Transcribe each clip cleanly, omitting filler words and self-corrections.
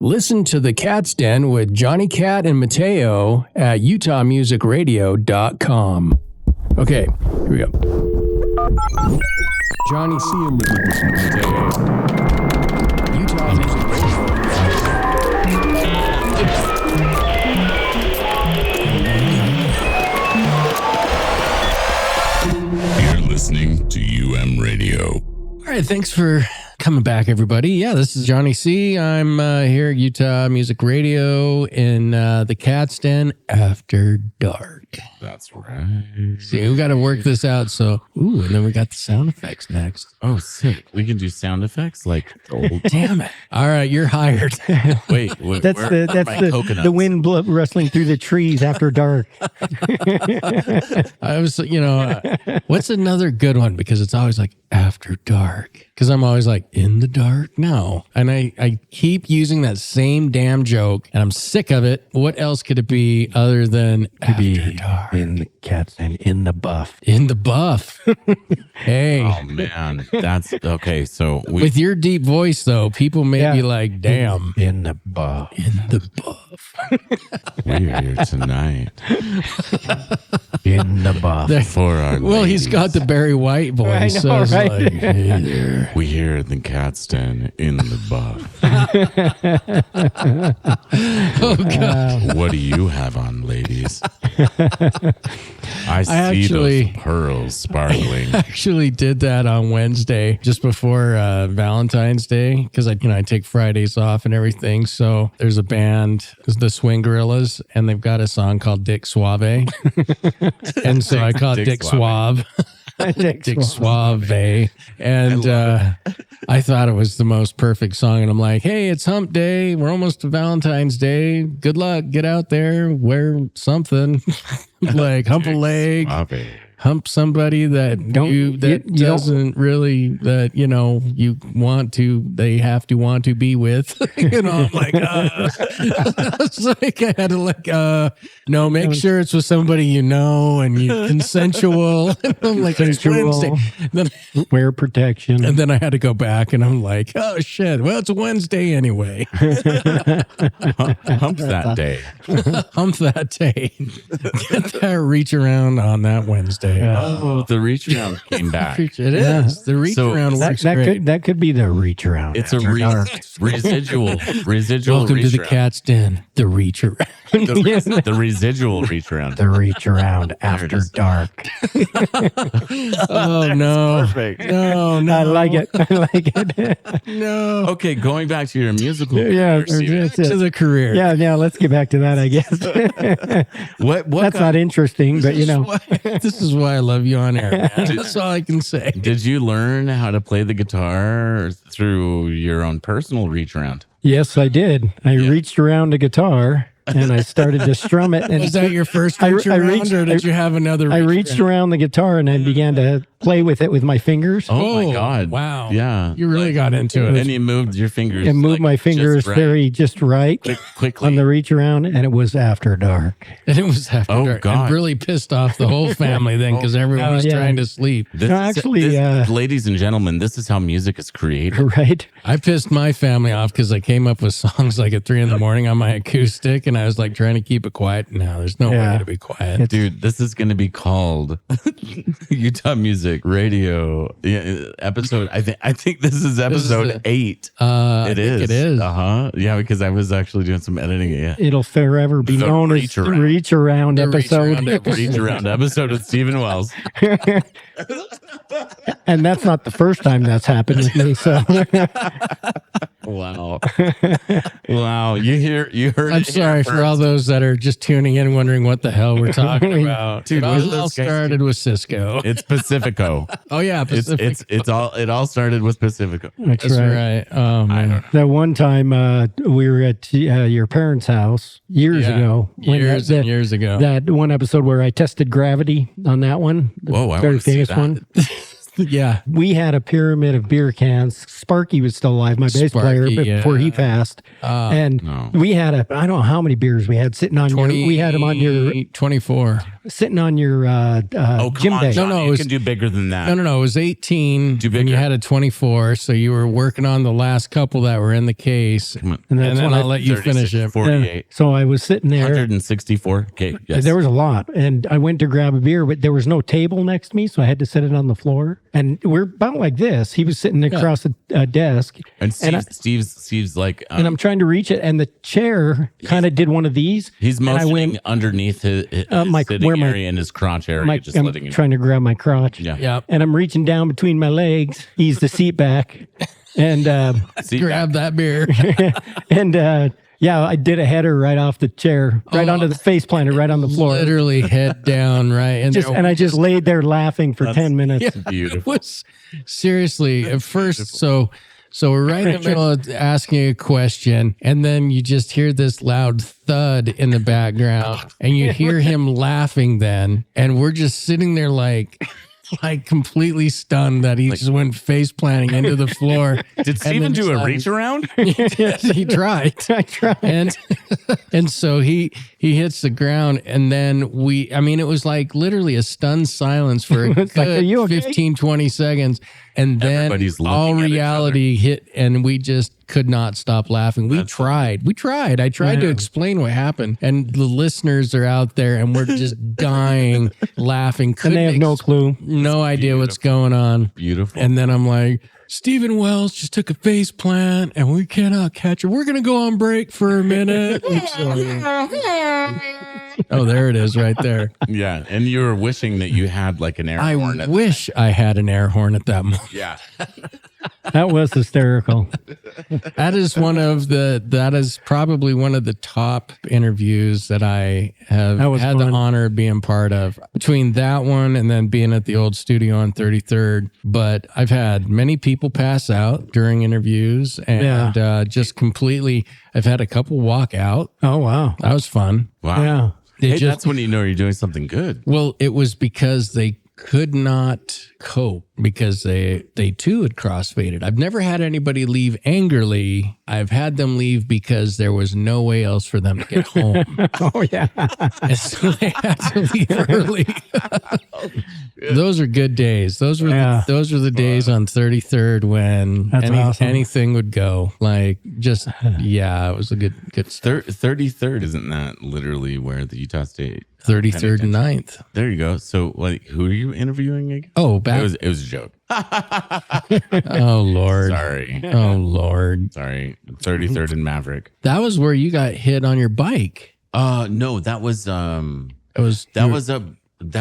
Listen to The Cat's Den with Johnny Cat and Mateo at utahmusicradio.com. Okay, here we go. Johnny C. and Mateo. Utah Music Radio. You're listening to Radio. All right, thanks for coming back, everybody. Yeah, this is Johnny C. I'm here at Utah Music Radio in the Cat's Den After Dark. That's right. See, we got to work this out. So, and then we got the sound effects next. Oh, sick. We can do sound effects like old. Damn it. All right, you're hired. Wait, that's the wind rustling through the trees after dark. I was, what's another good one? Because it's always like after dark. Because I'm always like, in the dark? No. And I keep using that same damn joke, and I'm sick of it. What else could it be other than after dark? In the Cat's Den, in the buff. In the buff. Hey. Oh, man. That's okay. So with your deep voice, though, people may be like, damn. In the buff. In the buff. We're here tonight. In the buff. For our he's got the Barry White voice. I know, so it's right? like, hey there. We here at the Cat's Den in the buff. Oh, God. What do you have on, ladies? I see those pearls sparkling. I actually did that on Wednesday, just before Valentine's Day, because I take Fridays off and everything. So there's a band, the Swing Gorillas, and they've got a song called Dick Suave. And so I call it Dick Suave. Dick Suave. And I thought it was the most perfect song. And I'm like, hey, it's hump day. We're almost to Valentine's Day. Good luck. Get out there. Wear something. Like hump a leg. Suave. Hump somebody that you want to, they have to want to be with. I'm like, it's like I had to make sure it's with somebody and you consensual. And I'm like, it's Wednesday. Then, wear protection. And then I had to go back and I'm like, oh shit, well, it's Wednesday anyway. Hump that day. Hump that day. Get that reach around on that Wednesday. Oh, the reach around came back. It is. The reach around works great. That could be the reach around. It's a residual. Welcome to the Cat's Den. The reach around. The residual reach around. The reach around after dark. Oh no! Perfect. No, I like it. No. Okay, going back to your musical. Yeah, to the career. Yeah. Let's get back to that, I guess. What? That's not interesting, but this is why I love you on air, man. That's all I can say. Did you learn how to play the guitar through your own personal reach around? Yes, I did. I reached around a guitar and I started to strum it. And was that your first reach around, or did you have another? I reached around the guitar and I began to play with it with my fingers. Oh my God! Wow! Yeah, you really got into it. And you moved your fingers. And moved my fingers just right quickly on the reach around, and it was after dark. And it was after dark. God! And really pissed off the whole family then because everyone was trying to sleep. Ladies and gentlemen, this is how music is created. Right. I pissed my family off because I came up with songs like at 3 a.m. on my acoustic, and I was like trying to keep it quiet. No, there's no way to be quiet. Dude, this is going to be called Utah Music Radio episode. I think this is episode 8. It is. Yeah, because I was actually doing some editing. Yeah. It'll forever be known as the Reach Around episode. Reach Around episode with Stephen Wells. And that's not the first time that's happened with me. So wow. You heard. I'm sorry for all those that are just tuning in, wondering what the hell we're talking about. Dude, it all started with Cisco. It's Pacifico. Oh yeah, Pacifico. It all started with Pacifico. That's right. Oh man. That one time we were at your parents' house years ago. Years ago. That one episode where I tested gravity on that one. Whoa, I very want to see famous that. one. Yeah. We had a pyramid of beer cans. Sparky was still alive, my bass player, before he passed. And we had I don't know how many beers we had sitting on we had them on your 24. Sitting on your gym day. No, it was, can do bigger than that. No, it was 18. And you had a 24, so you were working on the last couple that were in the case. And then I'll let you finish it. 48. So I was sitting there. 164. Okay. Yes. There was a lot. And I went to grab a beer, but there was no table next to me, so I had to set it on the floor. And we're about like this. He was sitting across a desk. And Steve's like... and I'm trying to reach it, and the chair kind of did one of these. He's motioning underneath his sitting area in his crotch area. I'm trying to grab my crotch. Yeah. And I'm reaching down between my legs, ease the seat back, and grab that beer. And yeah, I did a header right off the chair, right onto the face planter, right on the floor. Literally head down, right? And I just laid there laughing for 10 minutes. Yeah, beautiful. It was seriously at first. So we're right in the middle of asking a question, and then you just hear this loud thud in the background, and you hear him laughing then, and we're just sitting there like completely stunned that he just went face planting into the floor. Did Steven do a reach around? Yes, he tried. I tried. And so he hits the ground, and then it was like literally a stunned silence for a good 15, 20 seconds. And then all reality hit, and we just could not stop laughing. We tried. I tried to explain what happened, and the listeners are out there, and we're just dying laughing. And they have no clue. No idea what's going on. Beautiful. And then I'm like, Stephen Wells just took a face plant, and we cannot catch it. We're going to go on break for a minute. Oh, there it is right there. Yeah. And you were wishing that you had like an air horn. I wish I had an air horn at that moment. Yeah. That was hysterical. That is probably one of the top interviews that I have had the honor of being part of. Between that one and then being at the old studio on 33rd. But I've had many people pass out during interviews, and just completely, I've had a couple walk out. Oh, wow. That was fun. Wow. Yeah. That's when you know you're doing something good. Well, it was because they could not cope because they too had crossfaded. I've never had anybody leave angrily. I've had them leave because there was no way else for them to get home. Oh, yeah. And so they had to leave early. Those are good days. Those were the days on 33rd when anything would go. Like, just, it was a good stuff. 33rd, isn't that literally where the Utah State 33rd and 9th. There you go. So, like, who are you interviewing again? Oh, back. It was a joke. Oh, Lord. Sorry. Oh, Lord. Sorry. 33rd and Maverick. That was where you got hit on your bike. No, that was No. Or was that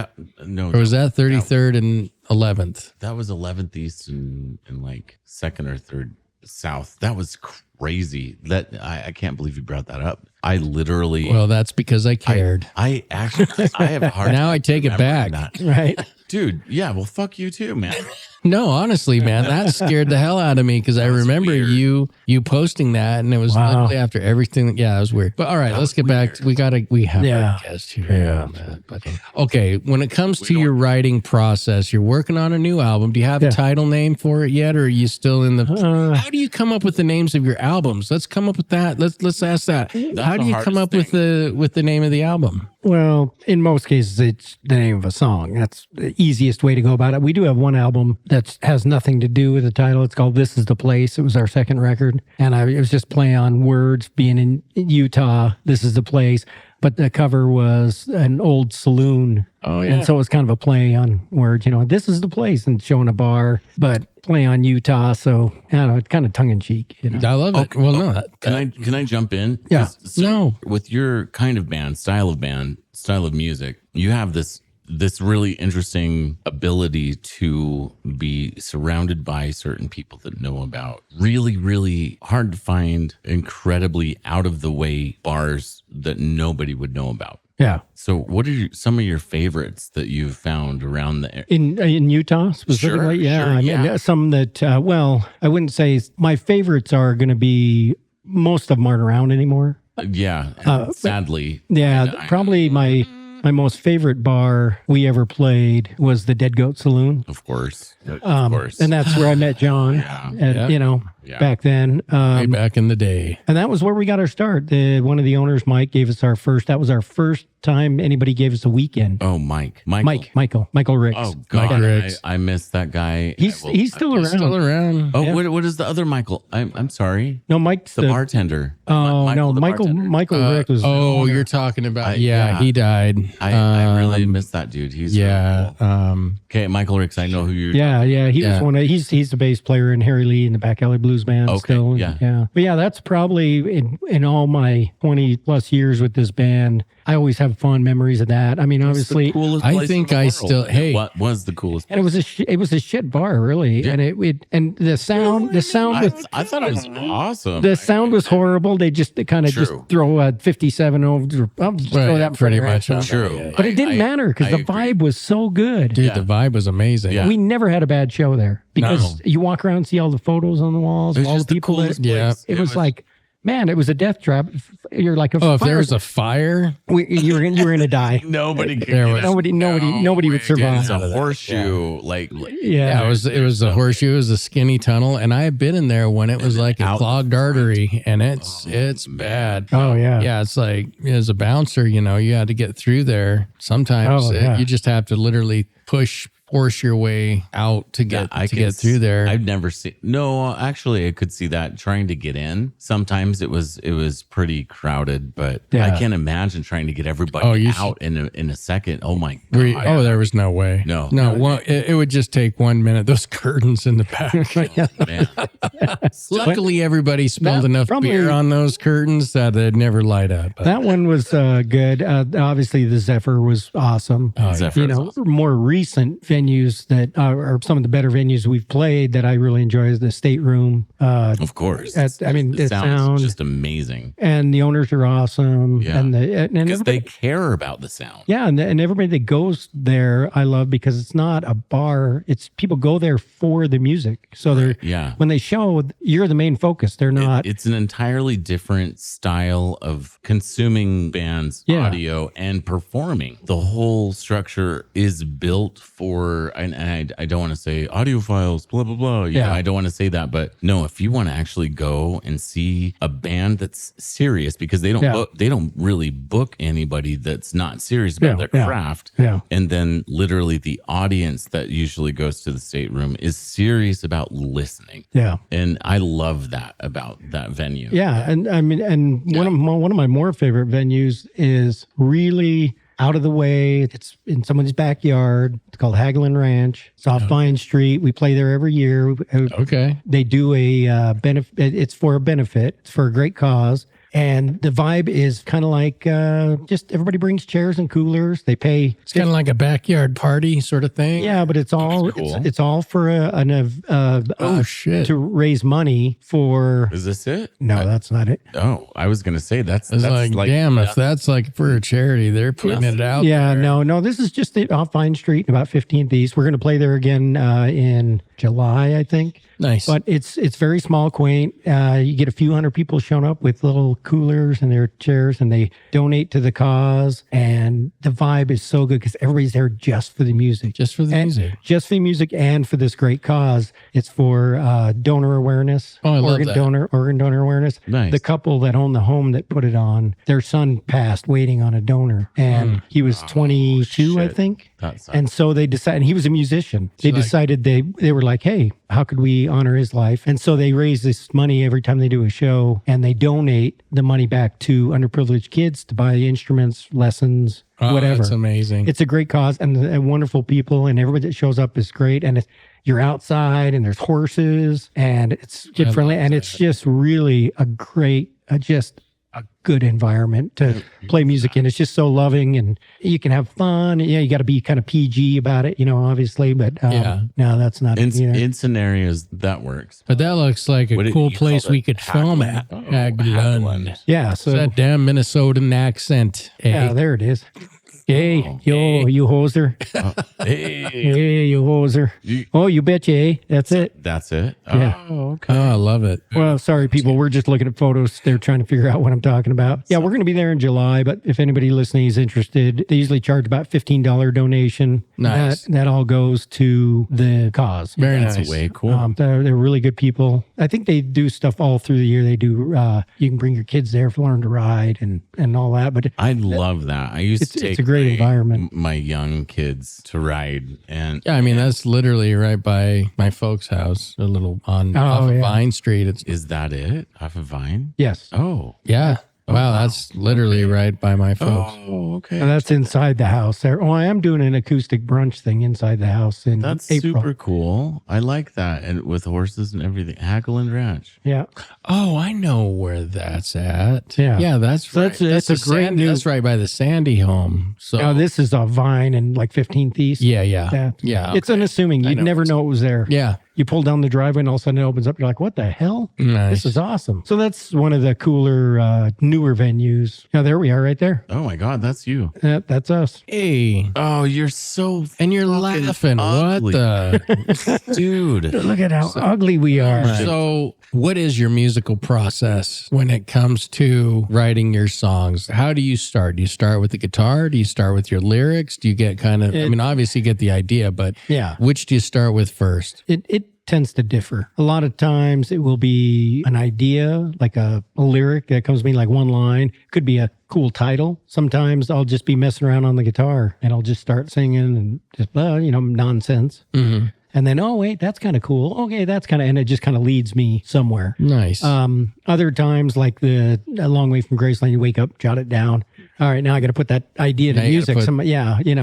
33rd and 11th? That was 11th East and like 2nd or 3rd South. That was crazy. That I can't believe you brought that up. I literally. Well, that's because I cared. I have a hard. Now I take it back. Right. Dude, yeah, well, fuck you too, man. No, honestly, man, that scared the hell out of me because I remember you posting that, and it was literally after everything. Yeah, it was weird. But all right, let's get back. We have our guest here. Yeah. But, okay, when it comes to your writing process, you're working on a new album. Do you have a title name for it yet, or are you still in the? How do you come up with the names of your albums? Let's come up with that. Let's ask that. How do you come up with the name of the album? Well, in most cases, it's the name of a song. That's the easiest way to go about it. We do have one album that has nothing to do with the title. It's called This Is the Place. It was our second record. And it was just play on words, being in Utah, this is the place. But the cover was an old saloon. Oh, yeah. And so it was kind of a play on words, this is the place, and showing a bar, but play on Utah. So, I don't know, it's kind of tongue in cheek. I love it. Well, no. Can I jump in? Yeah. No. With your kind of style of music, you have this really interesting ability to be surrounded by certain people that know about really, really hard to find, incredibly out of the way bars that nobody would know about. Yeah. So what are some of your favorites that you've found around the area? In Utah specifically? Sure, some that, I wouldn't say my favorites are going to be, most of them aren't around anymore. Sadly. Yeah, probably my My most favorite bar we ever played was the Dead Goat Saloon. Of course. And that's where I met John, back then. Way back in the day. And that was where we got our start. One of the owners, Mike, gave us that was our first time anybody gave us a weekend. Oh, Michael Ricks. Oh God, Michael Ricks. I missed that guy. He's still around. Still around. Oh, what is the other Michael? I'm sorry. No, Mike's The bartender. Oh no, the bartender. Michael Rick was. You're talking about he died. I really missed that dude. He's really cool. Okay, Michael Ricks. I know who you're. He was one of. He's the bass player in Harry Lee in the Back Alley Blues Band. Okay, still. yeah. But that's probably in all my 20 plus years with this band. I always have fond memories of that. I mean, obviously, I think I still. Hey, what was the coolest? And it was a shit bar, really. Yeah. And the sound was. I thought it was awesome. The sound was horrible. They just just throw a 57 over. I'll just throw that pretty much. True. But it didn't matter because the vibe was so good. Dude, the vibe was amazing. Yeah. We never had a bad show there because you walk around and see all the photos on the walls, It was all the just the people that. coolest place. It was like, man, it was a death trap. You're like a. If there was a fire, you were gonna die. Nobody could. Nobody would survive. It's a horseshoe, it was a horseshoe. It was a skinny tunnel, and I had been in there when it was like a clogged artery, and it's bad. Oh yeah, yeah. It's like as a bouncer, you had to get through there. Sometimes you just have to literally force your way out to get through there. I've never seen. No, actually, I could see that trying to get in. Sometimes it was pretty crowded, but I can't imagine trying to get everybody out in a second. Oh my God! There was no way. No. Well, it would just take 1 minute. Those curtains in the back. Man. Luckily, everybody spilled enough beer on those curtains that they'd never light up. That one was good. Obviously, the Zephyr was awesome. Zephyr awesome. More recent venues that are some of the better venues we've played that I really enjoy is the State Room. Of course. The sound just amazing. And the owners are awesome. Yeah. And because they care about the sound. Yeah. And everybody that goes there, I love because it's not a bar. It's people go there for the music. So when they show, you're the main focus. They're not. It's an entirely different style of consuming bands, audio, and performing. The whole structure is built for, and I don't want to say audiophiles, blah, blah, blah. I don't want to say that. But no, if you want to actually go and see a band that's serious, because they don't really book anybody that's not serious about their craft. Yeah. And then literally the audience that usually goes to the State Room is serious about listening. Yeah. And I love that about that venue. Yeah. And I mean, one of my more favorite venues is really out of the way. It's in somebody's backyard. It's called Hagelin Ranch. It's off Vine Street. We play there every year. Okay. They do a benefit. It's for a benefit. It's for a great cause. And the vibe is kind of like just everybody brings chairs and coolers. They pay. It's kind of like a backyard party sort of thing. Yeah, but it's all it's all for to raise money for. Is this it? No, that's not it. Oh, I was gonna say that's like damn. If that's like for a charity, they're putting it out. Yeah, there. no. This is just off Vine Street, about 15th East. We're gonna play there again in July, I think. Nice. But it's very small, quaint. You get a few hundred people showing up with little coolers and their chairs, and they donate to the cause. And the vibe is so good because everybody's there just for the music. Just for the music. Just for the music and for this great cause. It's for donor awareness. Oh, I love that. Organ donor awareness. Nice. The couple that owned the home that put it on, their son passed waiting on a donor. And he was 22, I think. And so they decided, and he was a musician. They decided they were like, hey, how could we honor his life? And so they raise this money every time they do a show, and they donate the money back to underprivileged kids to buy instruments, lessons, whatever. That's amazing. It's a great cause, and wonderful people, and everybody that shows up is great. And you're outside, and there's horses, and it's kid friendly, and it's just really a great, just a good environment to play music in. It's just so loving, and you can have fun. Yeah, you got to be kind of PG about it, obviously. But no, that's not in scenarios that works. But that looks like a cool place we could film at. Hagelin. Yeah, so that damn Minnesotan accent. Yeah, there it is. Hey, you hoser. Hey. Hey, you hoser. You betcha, eh? That's it. That's it? Yeah. Oh, okay. Oh, I love it. Well, sorry, people. We're just looking at photos. They're trying to figure out what I'm talking about. Yeah, we're going to be there in July, but if anybody listening is interested, they usually charge about $15 donation. Nice. That all goes to the cause. Very That's nice. way cool. They're really good people. I think they do stuff all through the year. They do, you can bring your kids there for learn to ride and all that. But I love that. I used to take it's a great environment. my young kids to ride. And Yeah, I mean, that's literally right by my folks' house, a little off of Vine Street. It's is that it? Off of Vine? Yes. Oh. Yeah. Wow, that's literally right by my folks. Oh, okay. And that's inside the house there. Oh, I am doing an acoustic brunch thing inside the house in That's April. super cool. I like that. And with horses and everything. Hackland Ranch. Yeah. Oh, I know where that's at. Yeah. Yeah, that's So right. that's a the great new- That's right by the Sandy home. So Now, this is a Vine and like 15th East. yeah. It's unassuming. You'd know never know it was there. Yeah. You pull down the driveway and all of a sudden it opens up. You're like, what the hell? Nice. This is awesome. So that's one of the cooler, newer venues. Yeah, there we are right there. Oh my God, that's you. That's us. Hey. Oh, you're so And you're fucking laughing. ugly. What the? dude. Look at how ugly we are. So, what is your musical process when it comes to writing your songs? How do you start? Do you start with the guitar? Do you start with your lyrics? Do you get kind of, I mean, obviously you get the idea, but Yeah. which do you start with first? It tends to differ. A lot of times it will be an idea, like a lyric that comes to me like one line. Could be a cool title. Sometimes I'll just be messing around on the guitar and I'll just start singing and just, nonsense. Mm-hmm. And then, oh, wait, that's kind of cool. Okay, and it just kind of leads me somewhere. Nice. Other times, like A Long Way from Graceland, you wake up, jot it down. All right, now I got to put that idea to Now you gotta music.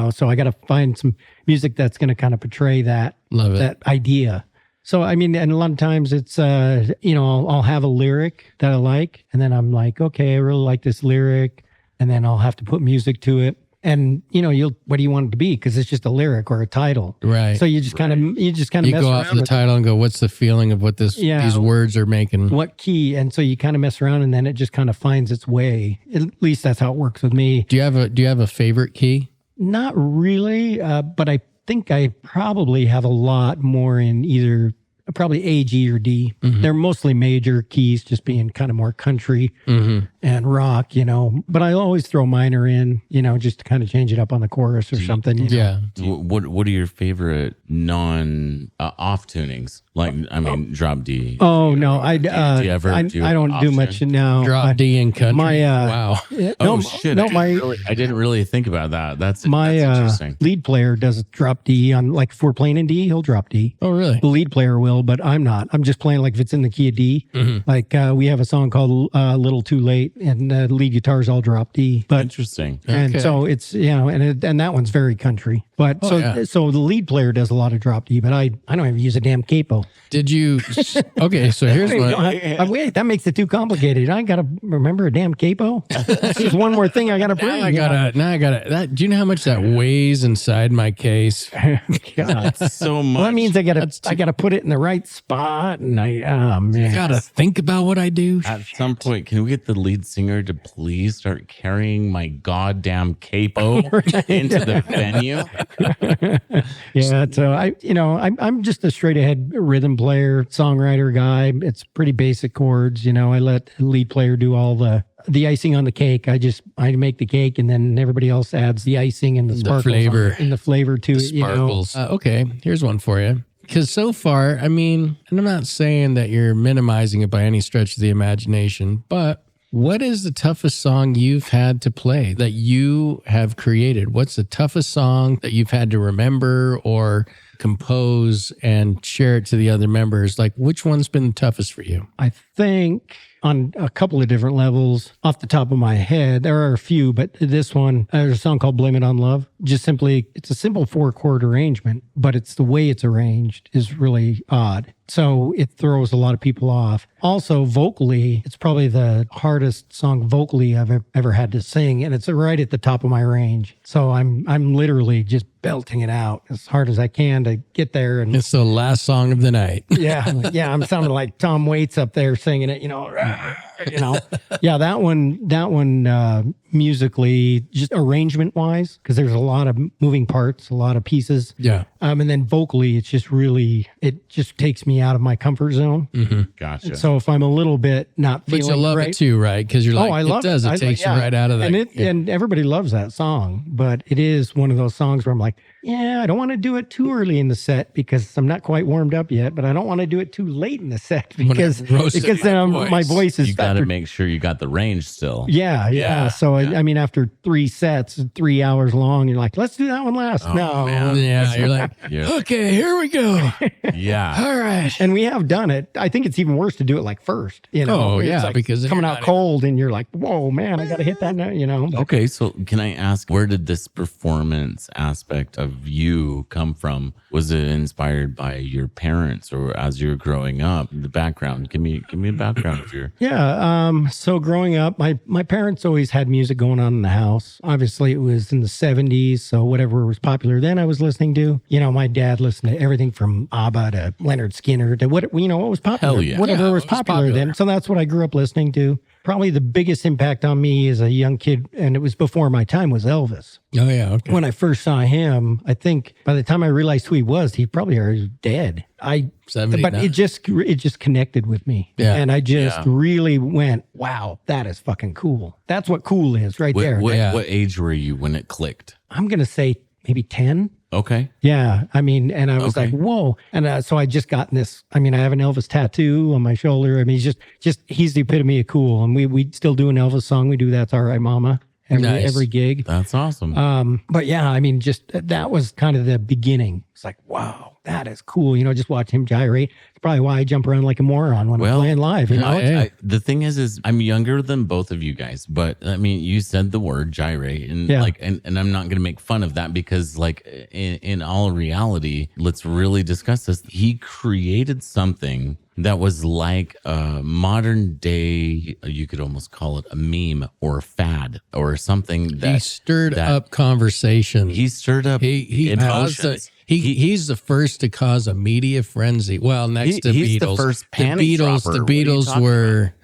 put- So I got to find some music that's going to kind of portray that Love it. that idea. So, I mean, and a lot of times it's, I'll have a lyric that I like, and then I'm like, okay, I really like this lyric, and then I'll have to put music to it. And, what do you want it to be? Because it's just a lyric or a title. Right. So you just kind of You mess go around off the with title and go, what's the feeling of what Yeah. these words are making? what key. And so you kind of mess around, and then it just kind of finds its way. At least that's how it works with me. Do you have a favorite key? Not really, but I think I probably have a lot more in either probably A, G, or D. Mm-hmm. They're mostly major keys, just being kind of more country Mm-hmm. and rock, But I always throw minor in, just to kind of change it up on the chorus or something. Yeah. What are your favorite non off tunings? Like, I mean, drop D. Oh no, I you ever I do don't do option? much now. Drop D in country. my, wow. Oh shit! No, I didn't really think about that. That's my interesting. lead player does drop D on, like, if we're playing in D, he'll drop D. Oh, really? The lead player will, but I'm not. I'm just playing like if it's in the key of D. Mm-hmm. Like we have a song called "Little Too Late," and the lead guitars all drop D. But Interesting. and Okay. so it's and that one's very country. But yeah. so the lead player does a lot of drop D, but I don't even use a damn capo. Did you? Okay, so here's what. Wait, that makes it too complicated. I gotta remember a damn capo. There's one more thing I gotta bring. Now I gotta. That. Do you know how much that weighs inside my case? God. So much. Well, that means I gotta put it in the right spot, and man. Gotta think about what I do. At some point, can we get the lead singer to please start carrying my goddamn capo into the venue? Yeah, so I'm just a straight ahead rhythm player, songwriter guy. It's pretty basic chords. I let the lead player do all the icing on the cake. I make the cake, and then everybody else adds the icing and the sparkles flavor. and the flavor to it. Sparkles. Okay, here's one for you. Because so far, I mean, and I'm not saying that you're minimizing it by any stretch of the imagination, but what is the toughest song you've had to play that you have created? What's the toughest song that you've had to remember or compose and share it to the other members? Like, which one's been the toughest for you? I think on a couple of different levels off the top of my head, there are a few, but this one, there's a song called Blame It on Love. Just simply, it's a simple 4-chord arrangement, but it's the way it's arranged is really odd. So it throws a lot of people off. Also, vocally, it's probably the hardest song vocally I've ever had to sing, and it's right at the top of my range. So I'm literally just belting it out as hard as I can to get there. And It's the last song of the night. yeah, I'm sounding like Tom Waits up there singing it, you know. Yeah, that one musically, just arrangement wise, because there's a lot of moving parts, a lot of pieces. Yeah. And then vocally, it's just really, it just takes me out of my comfort zone. Gotcha. So if I'm a little bit not But feeling you love right, it too, right? Because you're like, I love it does. It takes you right out of that. And everybody loves that song, but it is one of those songs where I'm like, yeah, I don't want to do it too early in the set because I'm not quite warmed up yet, but I don't want to do it too late in the set because then my voice is. You got to make sure you got the range still. Yeah. So I mean, after 3 sets, 3 hours long, you're like, let's do that one last. No, man. Yeah, you're like, okay, here we go. Yeah. All right. And we have done it. I think it's even worse to do it like first. You know, Oh, It's yeah, like because coming out cold, and you're like, whoa, man, I got to hit that note. You know. Okay, so can I ask, where did this performance aspect of you come from? Was it inspired by your parents, or as you were growing up? The background. Give me a background of your. Yeah. So growing up, my parents always had music going on in the house. Obviously, it was in the 70s, so whatever was popular then, I was listening to. You know, my dad listened to everything from ABBA to Leonard Skinner to what was popular. Hell yeah. Whatever Yeah, was what was popular popular. then. So that's what I grew up listening to. Probably the biggest impact on me as a young kid, and it was before my time, was Elvis. Oh, yeah. Okay. When I first saw him, I think by the time I realized who he was, he probably already dead. But 79. it just connected with me. Yeah. And I just really went, wow, that is fucking cool. That's what cool is right there. What age were you when it clicked? I'm going to say maybe 10. Okay. Yeah. I mean, and I was like, whoa. And so I just got this. I mean, I have an Elvis tattoo on my shoulder. I mean, he's the epitome of cool. And we still do an Elvis song. We do That's All Right, Mama. Every gig. That's awesome. But yeah, I mean, just that was kind of the beginning. It's like, wow, that is cool. You know, just watch him gyrate. It's probably why I jump around like a moron when I'm playing live. You know, the thing is I'm younger than both of you guys, but I mean, you said the word gyrate, and and I'm not going to make fun of that because, like, in all reality, let's really discuss this. He created something that was like a modern day, you could almost call it a meme or a fad or something that he stirred up conversation. He stirred up emotions. He's the first to cause a media frenzy. Well, next to he's Beatles, the first panic dropper. The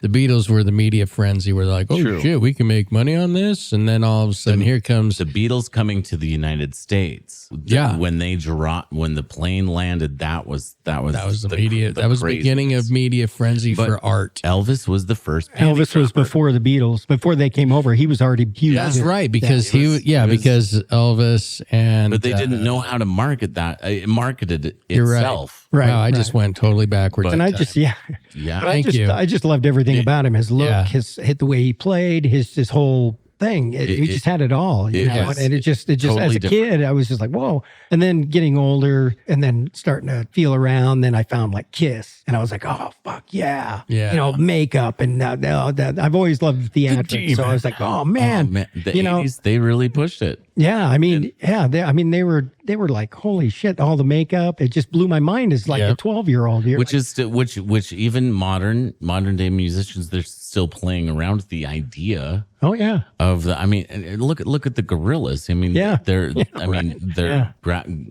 Beatles were the media frenzy. Where they're like, oh shit, we can make money on this, and then all of a sudden, here comes the Beatles coming to the United States. When the plane landed, that was the media. That was the beginning of media frenzy for art. Elvis was the first. Elvis was before the Beatles. Before they came over, he was already huge. That's right, because because Elvis but they didn't know how to market that. It marketed you're itself. Right. Wow, I just went totally backwards. And I just I just loved everything about him. His look, the way he played, his whole thing. He just had it all, you know. And it just totally as a kid, I was just like, whoa. And then getting older, and then starting to feel around. Then I found like Kiss, and I was like, oh fuck yeah. You know, makeup, and I've always loved theatrics, so I was like, oh man, the 80s, they really pushed it. Yeah, I mean, they were like, holy shit, all the makeup. It just blew my mind as like a 12-year-old. Which even modern day musicians, they're still playing around with the idea. Oh yeah. Of the, I mean, look at the Gorillas. I mean, they're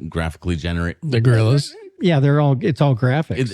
graphically generated. The Gorillas. Yeah, it's all graphics.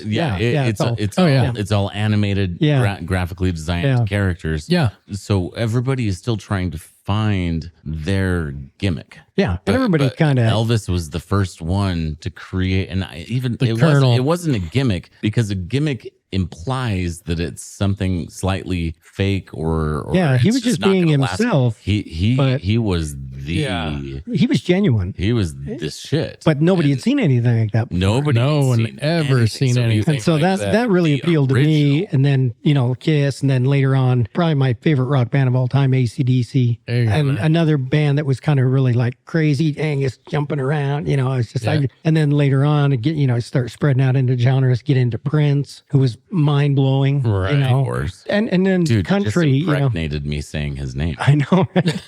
It's all animated, graphically designed characters. Yeah. So everybody is still trying to find their gimmick. Yeah, and everybody kind of. Elvis was the first one to create, and it wasn't a gimmick, because a gimmick implies that it's something slightly fake or he was just being himself. He was he was genuine. He was this shit. But nobody had seen anything like that. No one ever seen anything. And so like that really appealed to me. And then, Kiss, and then later on, probably my favorite rock band of all time, AC/DC. And another band that was kind of really like crazy Angus jumping around, it's just like, and then later on, start spreading out into genres, get into Prince, who was mind blowing, right? Of course. And then country, just impregnated me saying his name. I know. Right?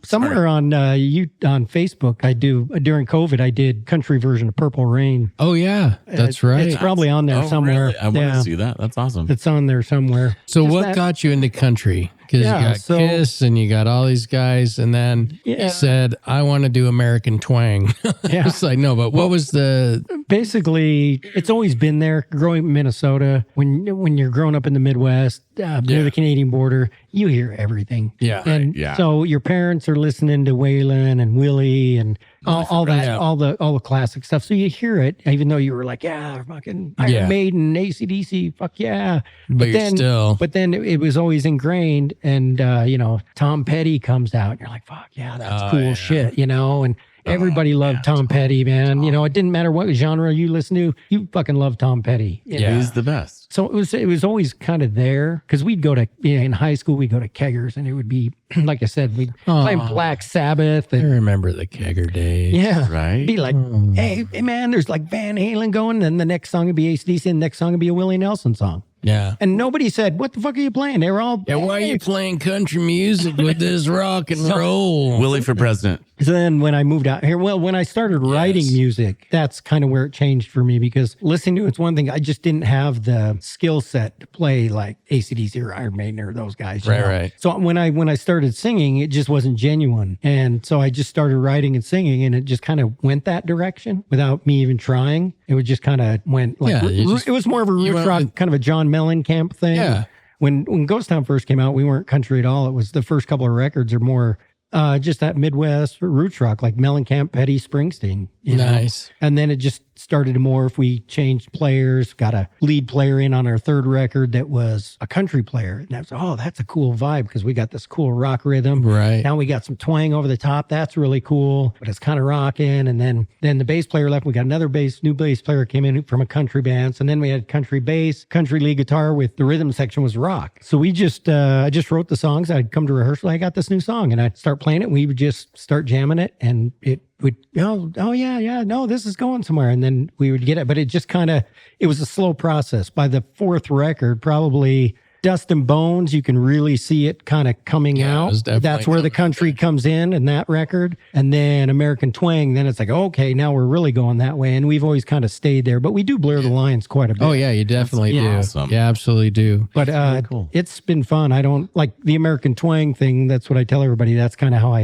Somewhere on Facebook, during COVID, I did country version of Purple Rain. Oh yeah, that's right. It's probably on there somewhere. Really? I want to see that. That's awesome. It's on there somewhere. So what got you into country? Because Yeah, you got so- Kiss and you got all these guys, and then Yeah. you said, I want to do American Twang. Yeah. It's like, no, but what was the... Basically, it's always been there. Growing up in Minnesota, when you're growing up in the Midwest, near the Canadian border, you hear everything. Yeah. And yeah. so your parents are listening to Waylon and Willie and all that, Yeah. all the classic stuff. So you hear it, even though you were like, yeah, fucking Iron Yeah. Maiden, AC/DC, fuck yeah. But you're then, still... But then it was always ingrained, and Tom Petty comes out, and you're like, fuck yeah, that's cool shit, and everybody loved Tom Petty, man. It didn't matter what genre you listen to, you fucking love Tom Petty. Yeah. He's the best. So it was always kind of there, because we'd go to in high school, we'd go to keggers, and it would be like I said, we'd play Black Sabbath, I and remember the kegger days. yeah, Right? be like, hey man, there's like Van Halen going, and the next song would be AC/DC, and the next song would be a Willie Nelson song. Yeah. And nobody said, what the fuck are you playing? They were all, Yeah, why are you playing country music with this rock and roll? Willie for president. So then when I moved out here, when I started writing music, that's kind of where it changed for me, because listening to it's one thing. I just didn't have the skill set to play like AC/DC or Iron Maiden or those guys. you Right, know? right. So when I started singing, it just wasn't genuine. And so I just started writing and singing, and it just kind of went that direction without me even trying. It would just kind of went like, it was more of a roots rock, kind of a John Mellencamp thing. Yeah. When Ghost Town first came out, we weren't country at all. It was the first couple of records are more just that Midwest roots rock, like Mellencamp, Petty, Springsteen. you know? Nice. And then it just started to morph. We changed players, got a lead player in on our third record that was a country player. And that was, that's a cool vibe, because we got this cool rock rhythm. Right. Now we got some twang over the top. That's really cool, but it's kind of rocking. And then the bass player left. We got another new bass player came in from a country band. So then we had country bass, country lead guitar with the rhythm section was rock. So we just, I just wrote the songs. I'd come to rehearsal. I got this new song, and I'd start playing it. We would just start jamming it, and it would, oh yeah, no, this is going somewhere. And then we would get it, but it just it was a slow process. By the fourth record, probably Dust and Bones, you can really see it kind of coming out. That's where the country comes in that record. And then American Twang, then it's like, okay, now we're really going that way. And we've always kind of stayed there, but we do blur the lines quite a bit. Oh yeah, you definitely do. awesome. You absolutely do. But it's been fun. I don't like the American Twang thing. That's what I tell everybody. That's kind of how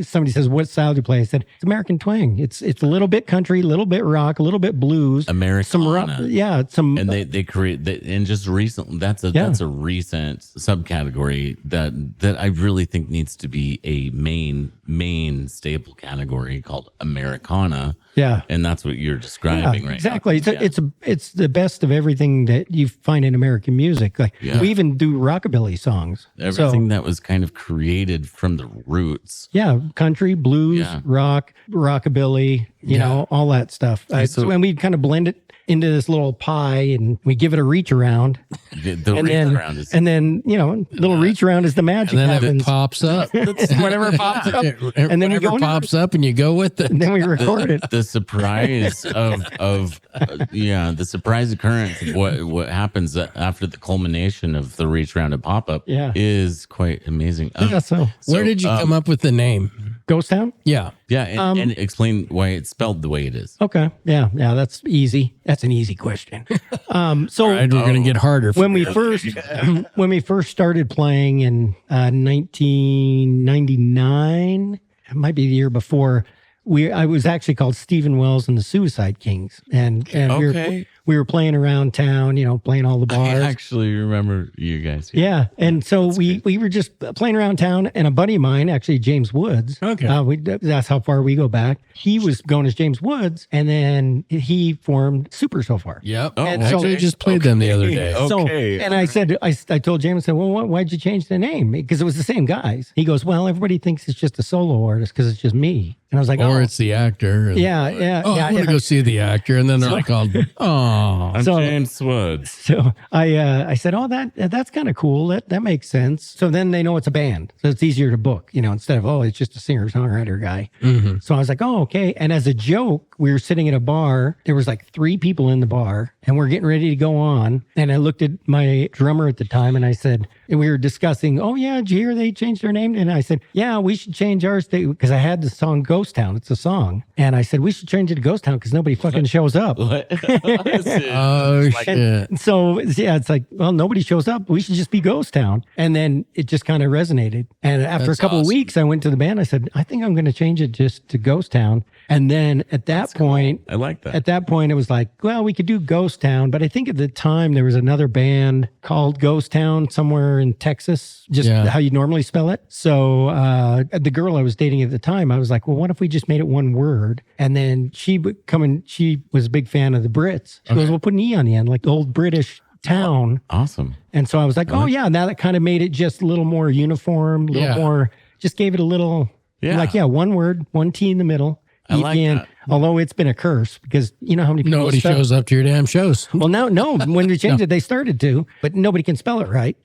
somebody says, what style do you play? I said, it's American Twang. It's a little bit country, a little bit rock, a little bit blues. Americana. Some rock. Yeah. And they create and just recently that's a recent subcategory that I really think needs to be a main staple category called Americana. Yeah. And that's what you're describing right exactly. now. It's the best of everything that you find in American music. Like we even do rockabilly songs. Everything that was kind of created from the roots. Yeah, country, blues, rock, rockabilly, you know, all that stuff. And we kind of blend it into this little pie, and we give it a reach around. And then little reach around is the magic. And then happens. it pops up. Whatever pops up. And then whatever pops up, and you go with it. And then we record it. The surprise the surprise occurrence of what happens after the culmination of the reach round and pop up is quite amazing. Where did you come up with the name Ghost Town? Yeah. And explain why it's spelled the way it is. Okay. Yeah, that's easy. That's an easy question. All right, we're gonna get harder. When we first started playing in 1999, it might be the year before. I was actually called Stephen Wells and the Suicide Kings, and we were playing around town, playing all the bars. I actually remember you guys. Yeah, and so we were just playing around town, and a buddy of mine, actually James Woods. Okay, that's how far we go back. He was going as James Woods, and then he formed Super So Far. Yep. And actually, just played them the other day. So, and I said, I told James, I said, well, why'd you change the name? Because it was the same guys. He goes, well, everybody thinks it's just a solo artist because it's just me. And I was like, or it's the actor. Yeah. I want to go see the actor. And then they're like, oh. I'm James Woods. So I said, that's kind of cool. That makes sense. So then they know it's a band. So it's easier to book, instead of, it's just a singer-songwriter guy. Mm-hmm. So I was like, okay. And as a joke, we were sitting at a bar. There was like 3 people in the bar, and we're getting ready to go on. And I looked at my drummer at the time, and I said, and we were discussing, did you hear they changed their name? And I said, yeah, we should change ours because I had the song Ghost Ghost Town. It's a song. And I said, we should change it to Ghost Town because nobody fucking shows up. What? Oh, shit. So, yeah, it's like, well, nobody shows up. We should just be Ghost Town. And then it just kind of resonated. And after That's a couple of awesome. weeks, I went to the band. I said, I think I'm going to change it just to Ghost Town. And then at that point, I like that. At that point, it was like, well, we could do Ghost Town. But I think at the time, there was another band called Ghost Town somewhere in Texas, just how you normally spell it. So the girl I was dating at the time, I was like, well, what if we just made it one word? And then she would come and she was a big fan of the Brits. She goes, well, put an E on the end, like the old British town. Awesome. And so I was like, oh, yeah, now that kind of made it just a little more uniform, a little more, just gave it a little, like, one word, one T in the middle. I like that. Although it's been a curse because you know how many people Nobody spell- shows up to your damn shows. Well, no. When we changed it, they started to, but nobody can spell it right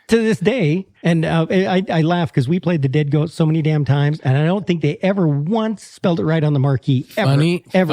to this day. And I laugh because we played the Dead Goat so many damn times, and I don't think they ever once spelled it right on the marquee. Ever.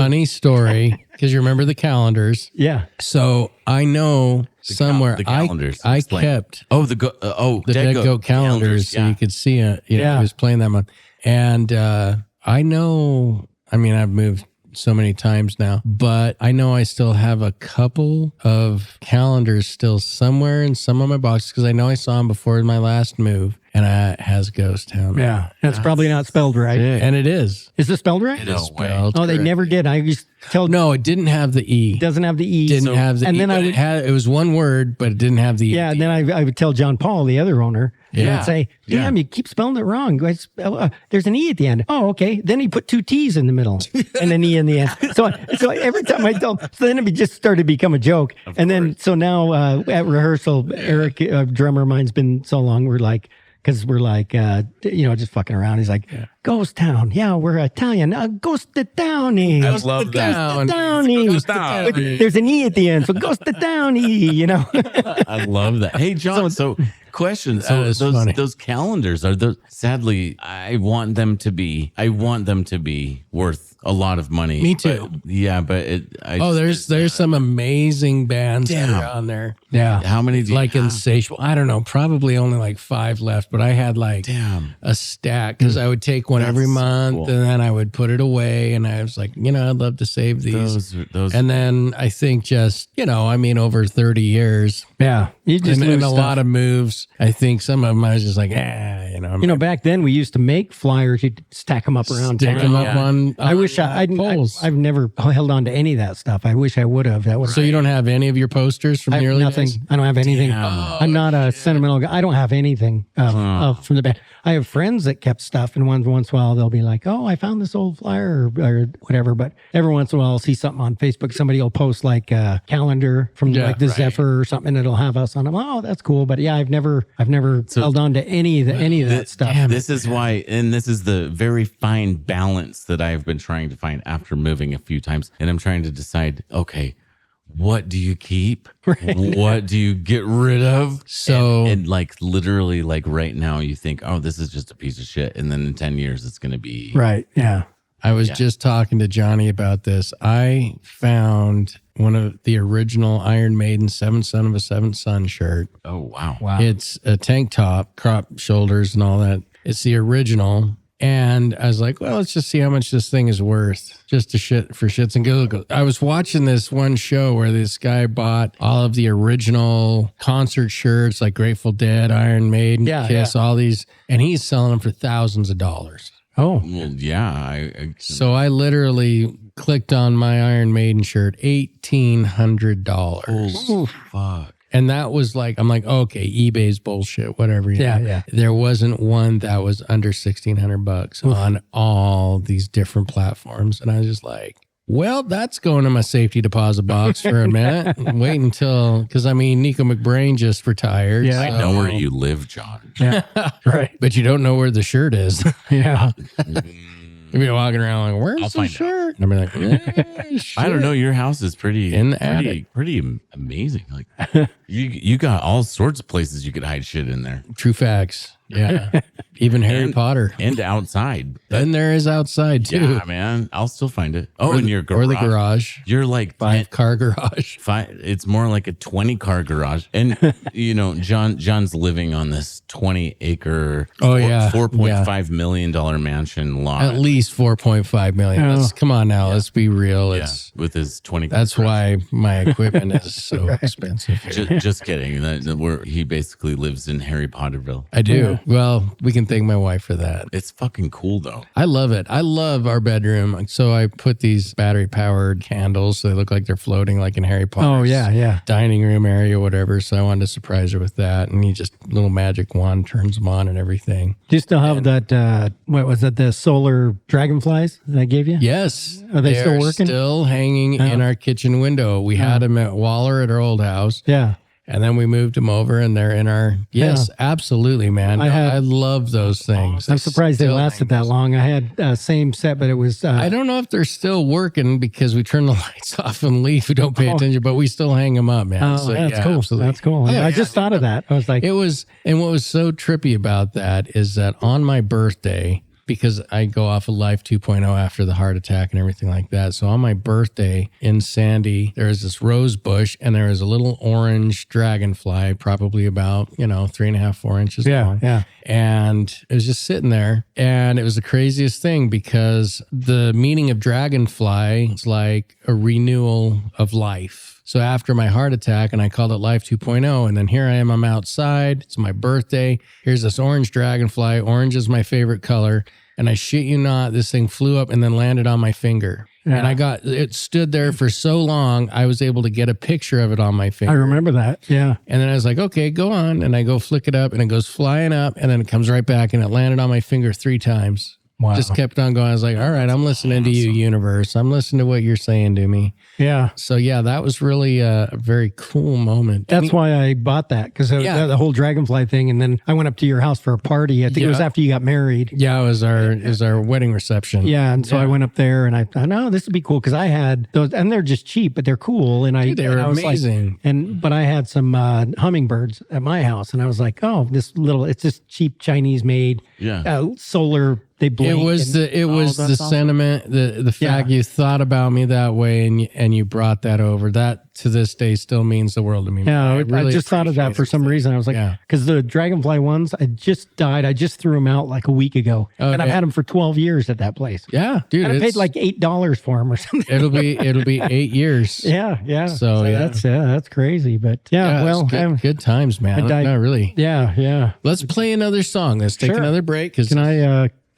Funny story, because you remember the calendars. Yeah. So I know somewhere the calendars. I Explain. kept the Dead Goat calendars so you could see it. You know, he was playing that month. And I know, I mean, I've moved so many times now, but I know I still have a couple of calendars still somewhere in some of my boxes because I know I saw them before my last move, and it has Ghost Town. Yeah. That's probably not spelled right. And it is. Is it spelled right? It is spelled. Oh, they never did. I used to tell. No, it didn't have the E. It doesn't have the E. Didn't have the and E. then It was one word, but it didn't have the E. Yeah, and then I would tell John Paul, the other owner, and Yeah. I'd say, damn, you keep spelling it wrong. There's an E at the end. Oh, okay. Then he put two T's in the middle and an E in the end. So every time I tell, so then it just started to become a joke. And then, so now at rehearsal, Eric, drummer of mine's been so long, we're like, just fucking around. He's like, Ghost Town. Yeah, we're Italian. Ghost to Townie. I love that. Ghost to Townie. There's an E at the end, so Ghost to Townie, you know. I love that. Hey, John, so question. So those calendars are those, sadly, I want them to be worth a lot lot of money. Me too. But, yeah, but there's some amazing bands that are on there. Yeah. How many do you like have? Insatiable? I don't know. Probably only like 5 left, but I had like a stack because I would take one every month cool. and then I would put it away. And I was like, I'd love to save these. Those and then I think just, over 30 years. Yeah. You just And lose a stuff. lot of moves. I think some of them I was just like, back then we used to make flyers. You'd stack them up around stick town. them up on. I wish I've never held on to any of that stuff. I wish I would have. That would. So you don't have any of your posters from I the have early nothing. days? I don't have anything. I'm not a sentimental guy. I don't have anything from the band. I have friends that kept stuff, and once in a while they'll be like, "Oh, I found this old flyer or whatever." But every once in a while, I'll see something on Facebook. Somebody will post like a calendar from the Zephyr or something, and it'll have us on them. Oh, that's cool. But yeah, I've never held on to any of that stuff. This is why, and this is the very fine balance that I've been trying to find after moving a few times, and I'm trying to decide, okay, what do you keep? What do you get rid of? So and like literally like right now you think, oh, this is just a piece of shit. And then in 10 years, it's going to be. Right. Yeah. I was just talking to Johnny about this. I found one of the original Iron Maiden 7th Son of a 7th Son shirt. Oh, wow. It's a tank top, crop shoulders and all that. It's the original. And I was like, well, let's just see how much this thing is worth just to for shits and giggles. I was watching this one show where this guy bought all of the original concert shirts, like Grateful Dead, Iron Maiden, Kiss, all these, and he's selling them for thousands of dollars. Oh, well, yeah. So I literally clicked on my Iron Maiden shirt, $1,800. Oh, fuck. And that was like, I'm like, okay, eBay's bullshit, whatever. Yeah. There wasn't one that was under $1,600 on all these different platforms. And I was just like, well, that's going in my safety deposit box for a minute. Wait until, because Nico McBrain just retired. Yeah. I know where you live, John. Yeah. Right. But you don't know where the shirt is. Yeah. You'll be walking around like, where's the shirt? And I'll be like, I don't know. Your house is pretty in the attic. Pretty amazing. Like you got all sorts of places you could hide shit in there. True facts. Yeah. Even Harry Potter. And outside. And there is outside too. Yeah, man. I'll still find it. Oh, in your garage. Or the garage. You're like 5-car garage. It's more like a 20-car garage. And, John's living on this 20-acre, $4.5 million mansion lot. At least $4.5 million. Come on now. Let's be real. It's with his 20. That's why my equipment is so expensive. Just kidding. He basically lives in Harry Potterville. I do. Yeah. Well, we can thank my wife for that. It's fucking cool though. I love it. I love our bedroom. So I put these battery powered candles. So they look like they're floating like in Harry Potter. Oh, yeah. Dining room area, whatever. So I wanted to surprise her with that. And he just, little magic wand turns them on and everything. Do you still have that, what was it, the solar dragonflies that I gave you? Yes. Are they still working? Still hanging in our kitchen window. We had them at Waller at our old house. Yeah. And then we moved them over and they're in our, absolutely, man. I love those things. I'm surprised they lasted that long. I had same set, but it was... I don't know if they're still working because we turn the lights off and leave. We don't pay attention, but we still hang them up, man. Oh, so, that's cool. Absolutely. That's cool. I just thought of that. I was like... And what was so trippy about that is that on my birthday... because I go off of Life 2.0 after the heart attack and everything like that. So on my birthday in Sandy, there is this rose bush and there is a little orange dragonfly, probably about, 3.5, 4 inches long. Yeah. And it was just sitting there. And it was the craziest thing because the meaning of dragonfly is like a renewal of life. So after my heart attack, and I called it Life 2.0, and then here I am, I'm outside. It's my birthday. Here's this orange dragonfly. Orange is my favorite color. And I shit you not, this thing flew up and then landed on my finger. Yeah. And it stood there for so long, I was able to get a picture of it on my finger. I remember that, yeah. And then I was like, okay, go on. And I go flick it up, and it goes flying up, and then it comes right back, and it landed on my finger 3 times. Wow. Just kept on going. I was like, all right, I'm listening to you, universe. I'm listening to what you're saying to me. Yeah. So, that was really a very cool moment. That's why I bought that, because the whole dragonfly thing. And then I went up to your house for a party. I think it was after you got married. Yeah, it was our wedding reception. Yeah. And so I went up there and I thought, no, this would be cool, because I had those, and they're just cheap, but they're cool. And they were amazing. But I had some hummingbirds at my house, and I was like, oh, it's just cheap Chinese made solar. They blink. It was the sentiment, the fact you thought about me that way, and you brought that over. That to this day still means the world to me. Yeah, I just thought of that for some reason. I was like, because the dragonfly ones, I just died. I just threw them out like a week ago, and I've had them for 12 years at that place. Yeah, dude, and I paid like $8 for them or something. It'll be 8 years. Yeah. So that's crazy, but good times, man. Not really. Yeah. Let's play another song. Let's take another break.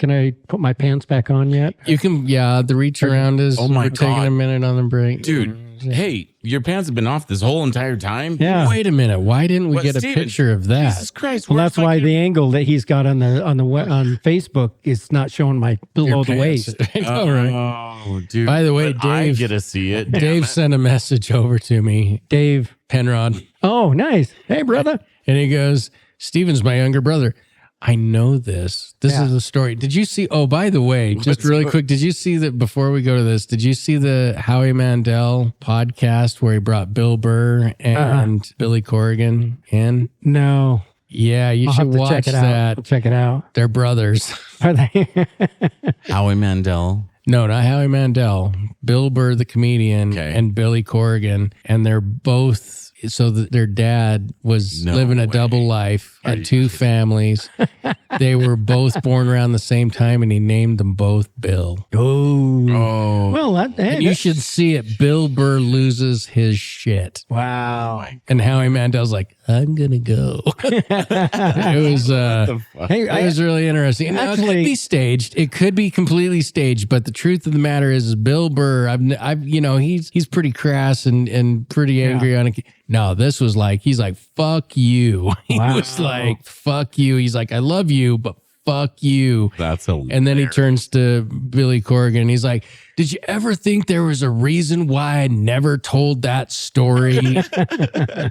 Can I put my pants back on yet? You can, the reach around is we're taking a minute on the break. Dude, hey, your pants have been off this whole entire time? Yeah. Wait a minute. Why didn't we get a picture of that? Jesus Christ. Well, that's why the angle that he's got on Facebook is not showing my below the waist. Oh, dude. By the way, Dave, I get to see it. Dave sent a message over to me. Dave Penrod. Oh, nice. Hey, brother. And he goes, Steven's my younger brother. I know this. This is a story. Did you see? Oh, by the way, just really quick, did you see that before we go to this? Did you see the Howie Mandel podcast where he brought Bill Burr and Billy Corgan in? No. Yeah, you should watch that. Check it out. They're brothers. Are they? Howie Mandel. No, not Howie Mandel. Bill Burr, the comedian, and Billy Corgan, and they're both. So their dad was living a double life, had 2 families. They were both born around the same time, and he named them both Bill. Oh. Well, you should see it. Bill Burr loses his shit. Wow. And Howie Mandel's like, I'm going to go. It was really interesting. Now, it could be staged. It could be completely staged, but the truth of the matter is Bill Burr, he's pretty crass and pretty angry on it. No, this was like, he's like, fuck you. He was like, fuck you. He's like, I love you, but fuck you. That's hilarious. And then he turns to Billy Corgan and he's like, Did you ever think there was a reason why I never told that story?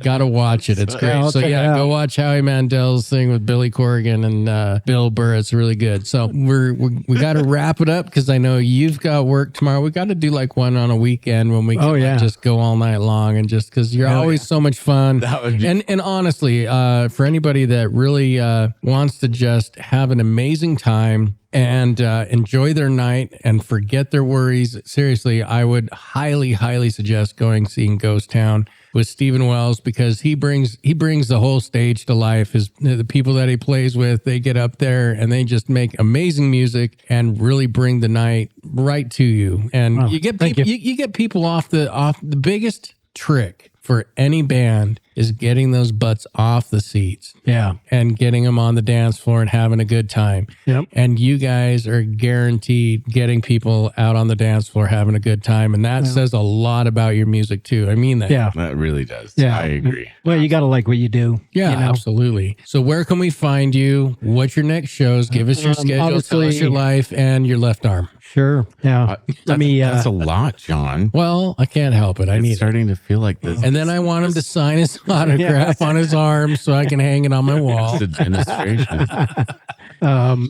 Gotta watch it. It's great. I'll So check it yeah, out. go watch Howie Mandel's thing with Billy Corgan and Bill Burr. It's really good. So we got to wrap it up because I know you've got work tomorrow. We got to do like one on a weekend when we can like, just go all night long and just because you're always so much fun. That would be- And honestly, for anybody that really wants to just have an amazing time and enjoy their night and forget their worries, seriously, I would highly, highly suggest seeing Ghost Town with Stephen Wells because he brings the whole stage to life. The people that he plays with, they get up there and they just make amazing music and really bring the night right to you. And you get people, you get people off the biggest trick for any band is getting those butts off the seats. Yeah. And getting them on the dance floor and having a good time. Yep. And you guys are guaranteed getting people out on the dance floor having a good time. And that says a lot about your music too. I mean that. Yeah. That really does. Yeah. I agree. Well, you got to like what you do. Yeah, you know? absolutely. So where can we find you? What's your next shows? Give us your schedule, tell us obviously- your life and your left arm. Sure. Yeah. Let me. That's a lot, John. Well, I can't help it. I It's need it. starting to feel like this. And then I want him to sign his autograph on his arm so I can hang it on my wall. It's administration.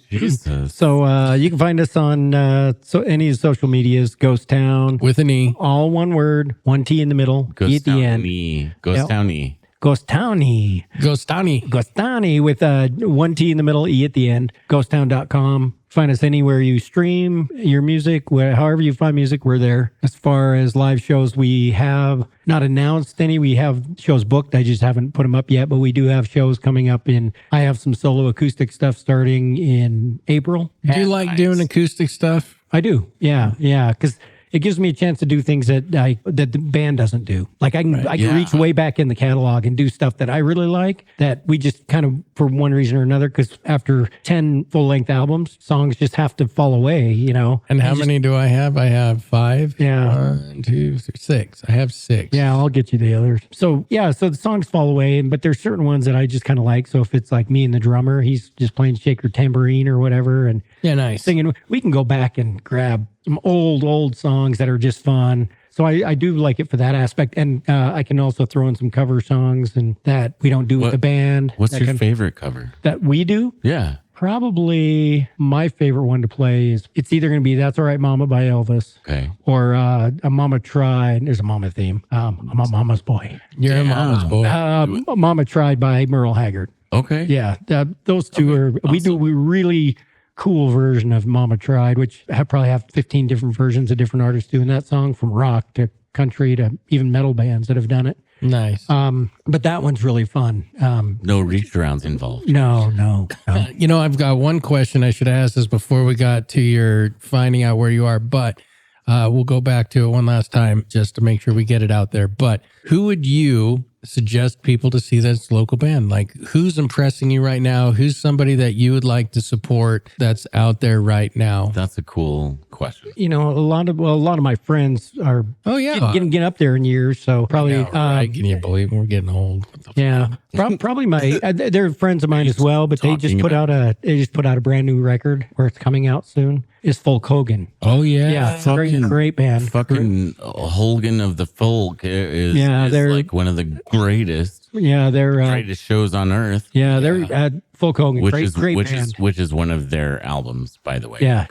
Jesus. So you can find us on any of the social medias. Ghost Town, With an E. all one word, one T in the middle, E at the end. Ghost Town E. Ghost Towny. Ghostani. Ghostani with one T in the middle, E at the end. Ghosttown.com. Find us anywhere you stream your music, however you find music, we're there. As far as live shows, we have not announced any. We have shows booked. I just haven't put them up yet, but we do have shows coming up I have some solo acoustic stuff starting in April. Do you like doing acoustic stuff? I do. Yeah. Yeah. Because it gives me a chance to do things that the band doesn't do. Like I can reach way back in the catalog and do stuff that I really like that we just kind of, for one reason or another, because after 10 full-length albums, songs just have to fall away, you know? And how many do I have? I have 5. Yeah. 1, 2, 3, 6. I have 6. Yeah, I'll get you the others. So, yeah, so the songs fall away, but there's certain ones that I just kind of like. So if it's like me and the drummer, he's just playing shaker tambourine or whatever and Yeah, nice. singing, we can go back and grab some old songs that are just fun. So I do like it for that aspect. And I can also throw in some cover songs and that we don't do with the band. What's your favorite cover? That we do? Yeah. Probably my favorite one to play is it's either going to be That's All Right Mama by Elvis Okay. or A Mama Tried. There's a Mama theme. I'm a Mama's boy. You're a mama's boy. Mama Tried by Merle Haggard. Okay. Yeah, those two are, we do a really cool version of Mama Tried, which probably have 15 different versions of different artists doing that song, from rock to country to even metal bands that have done it. Nice. But that one's really fun. No reach arounds involved. No. You know, I've got one question I should ask this before we got to your finding out where you are, but we'll go back to it one last time just to make sure we get it out there. But who would you suggest people to see that's local band? Like, who's impressing you right now? Who's somebody that you would like to support that's out there right now? That's a cool question. You know, a lot of my friends are getting up there in years, so probably Right. Can you believe we're getting old? What the yeah, probably my they're friends of mine as well, but they just put out a brand new record where it's coming out soon. Is Folk Hogan. Oh yeah. Yeah, great band. Fucking Hogan of the Folk is they're like one of the greatest Yeah, they're greatest shows on earth. yeah, they're Folk Hogan, great band. Which is one of their albums, by the way. Yeah.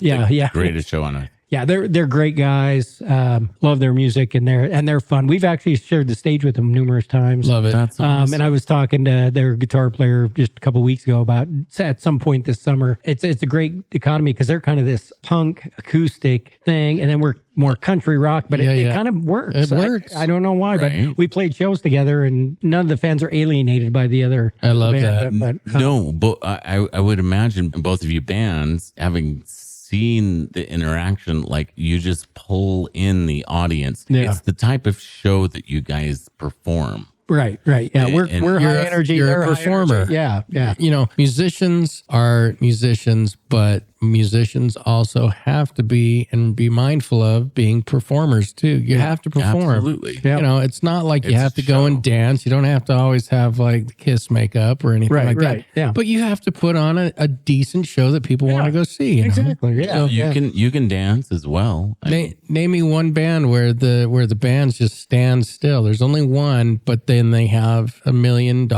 Greatest show on earth. Yeah, they're great guys. Love their music and they're fun. We've actually shared the stage with them numerous times. Love it. That's awesome. And I was talking to their guitar player just a couple of weeks ago about at some point this summer. It's a great dichotomy because they're kind of this punk acoustic thing, and then we're more country rock, but it kind of works. It works. I don't know why, Right. but we played shows together, and none of the fans are alienated by the other. I love band, that. But, No, but I would imagine both of you bands having seen the interaction, like you just pull in the audience. Yeah. It's the type of show that you guys perform. right. Yeah, we're And high energy. you're they're a high performer. energy. Yeah. You know, musicians are musicians, but musicians also have to be mindful of being performers too. You have to perform. Absolutely. Yeah. You know, it's not like you It's have a to go show. and dance. You don't have to always have like the Kiss makeup or anything like that. Yeah. But you have to put on a decent show that people want to go see. You know? Exactly. Yeah. So You can dance as well. name me one band where the bands just stand still. There's only one, but then they have $1 million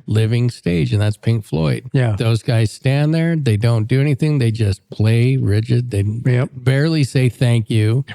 living stage, and that's Pink Floyd. Yeah. Those guys stand there. They don't do anything. They just play rigid. They barely say thank you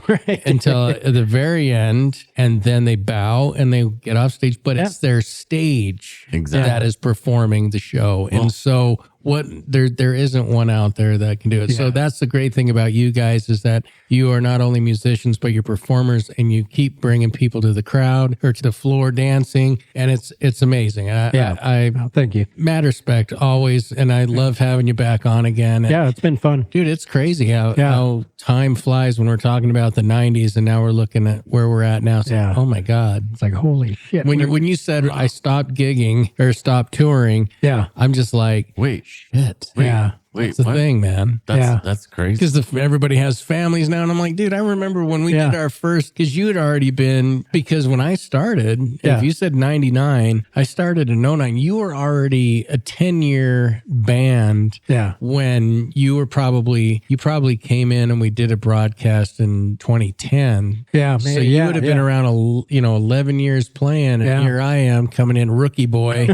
until at the very end, and then they bow and they get off stage. But it's their stage that is performing the show, and so. There isn't one out there that can do it. So that's the great thing about you guys is that you are not only musicians, but you're performers, and you keep bringing people to the crowd or to the floor dancing, and it's amazing. I thank you. mad respect always, and I love having you back on again. And, It's been fun. dude, it's crazy how time flies when we're talking about the 90s, and now we're looking at where we're at now. So, oh my God. It's like, holy shit. When you said I stopped gigging or stopped touring, I'm just like, Wait. shit. Wait, That's the thing, man. That's crazy. Because everybody has families now. And I'm like, dude, I remember when we did our first, because you had already been, because when I started, if you said 99, I started in 09. You were already a 10-year band when you probably came in and we did a broadcast in 2010. So you would have been around, 11 years playing. And here I am coming in rookie boy.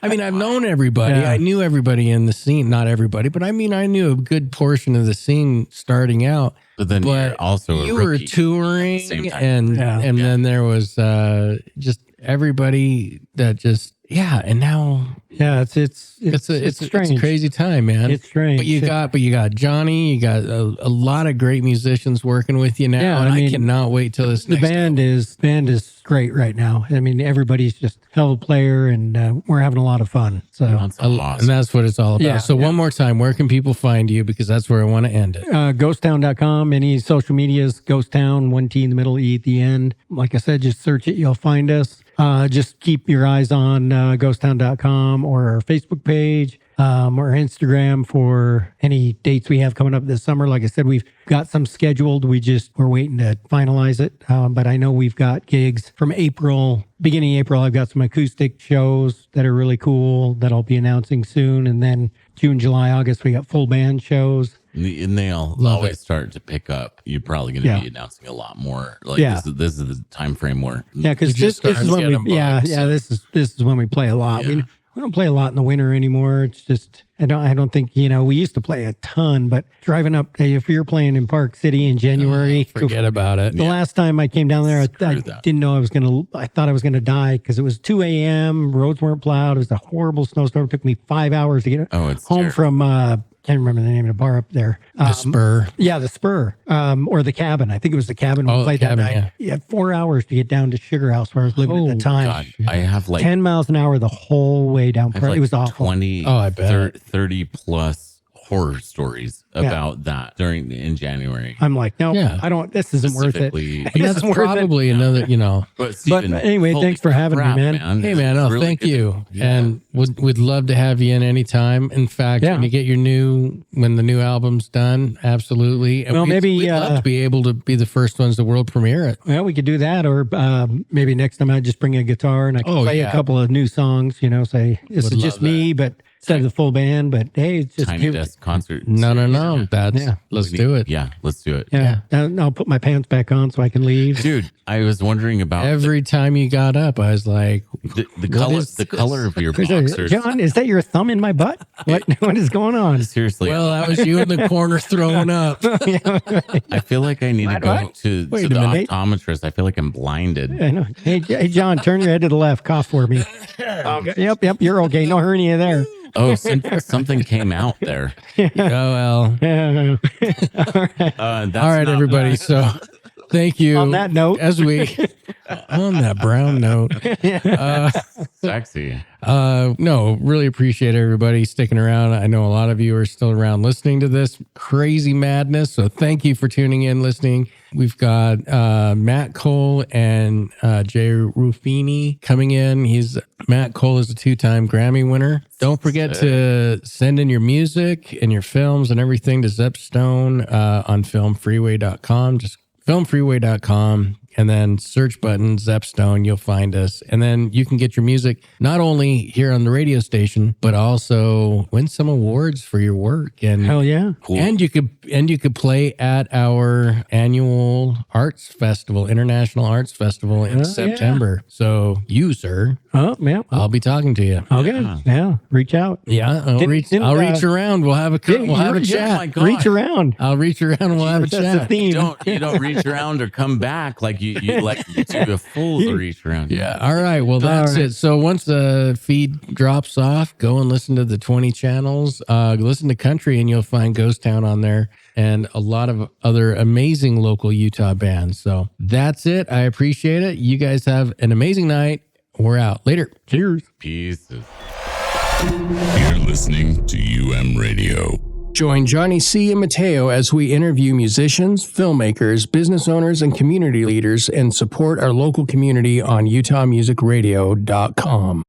I mean, I've known everybody. I knew everybody in the scene, not everybody, but I mean, I knew a good portion of the scene starting out. But then you're also you were touring, and then there was just everybody that just and now it's strange. It's a crazy time, man. It's strange. But you got Johnny, you got a lot of great musicians working with you now, and I cannot wait till this. The band is great right now. I mean, everybody's just hell of a player, and we're having a lot of fun. So that's awesome. And that's what it's all about. So one more time, where can people find you? Because that's where I want to end it. Ghosttown.com. Any social medias, Ghost Town, 1 T in the middle, E at the end. Like I said, just search it. You'll find us. Just keep your eyes on ghosttown.com or our Facebook page or Instagram for any dates we have coming up this summer. Like I said, we've got some scheduled. We're waiting to finalize it. But I know we've got gigs from beginning of April. I've got some acoustic shows that are really cool that I'll be announcing soon. And then June, July, August, we got full band shows. And they always start to pick up. You're probably going to be announcing a lot more. Like this is the time frame where because this is when this is when we play a lot. We don't play a lot in the winter anymore. It's just I don't think we used to play a ton, but driving up, if you're playing in Park City in January, forget about it. The last time I came down there, I didn't know I thought I was gonna die because it was 2 a.m. Roads weren't plowed. It was a horrible snowstorm. It took me 5 hours to get home from. Can't remember the name of the bar up there. The Spur. Yeah, the Spur. Or the Cabin. I think it was the Cabin we played that night. You had 4 hours to get down to Sugar House where I was living at the time. God, I have 10 miles an hour the whole way down. It was awful. 30 plus horror stories about that in January. I'm like, no, I don't. This isn't worth it. That's probably another, But, Stephen, anyway, thanks for having me, man. Hey, man, really thank you. Yeah. And we'd love to have you in anytime. In fact, when you get when the new album's done, absolutely. And we'd love to be able to be the first ones to world premiere it. Well, we could do that, or maybe next time I'd just bring a guitar and I can play a couple of new songs. Say this is just me, but instead of the full band. But hey, it's just Tiny Desk concert. No. Let's do it. Yeah, let's do it. Yeah. I'll put my pants back on so I can leave. Dude, I was wondering about every time you got up, I was like, the color of your boxers. John, is that your thumb in my butt? What is going on? Seriously. Well, that was you in the corner throwing up. I feel like I need to go to the optometrist. I feel like I'm blinded. I know. Hey, John, turn your head to the left. Cough for me. Okay. Yep, you're okay. No hernia there. Oh, something came out there. Oh, well. Yeah. All right, everybody. So thank you. On that note. As we, on that brown note. Sexy. No, really appreciate everybody sticking around. I know a lot of you are still around listening to this crazy madness. So thank you for tuning in, listening. We've got Matt Cole and Jay Ruffini coming in. Matt Cole is a 2-time Grammy winner. Don't forget to send in your music and your films and everything to Zepstone on filmfreeway.com. Just filmfreeway.com. And then search button, Zepstone, you'll find us. And then you can get your music not only here on the radio station, but also win some awards for your work. And hell yeah. Cool. And you could play at our annual arts festival, International Arts Festival in September. Yeah. So you, sir, yeah. I'll be talking to you. Okay. Yeah. Reach out. Yeah. I'll reach around. We'll have a chat. Oh my God. Reach around. I'll reach around and we'll have a That's chat. the theme. You don't reach around or come back like you do a full reach around. Yeah. All right. Well, that's it. So once the feed drops off, go and listen to the 20 channels. Listen to country, and you'll find Ghost Town on there and a lot of other amazing local Utah bands. So that's it. I appreciate it. You guys have an amazing night. We're out. Later. Cheers. Pieces. You're listening to Radio. Join Johnny C. and Mateo as we interview musicians, filmmakers, business owners, and community leaders and support our local community on UtahMusicRadio.com.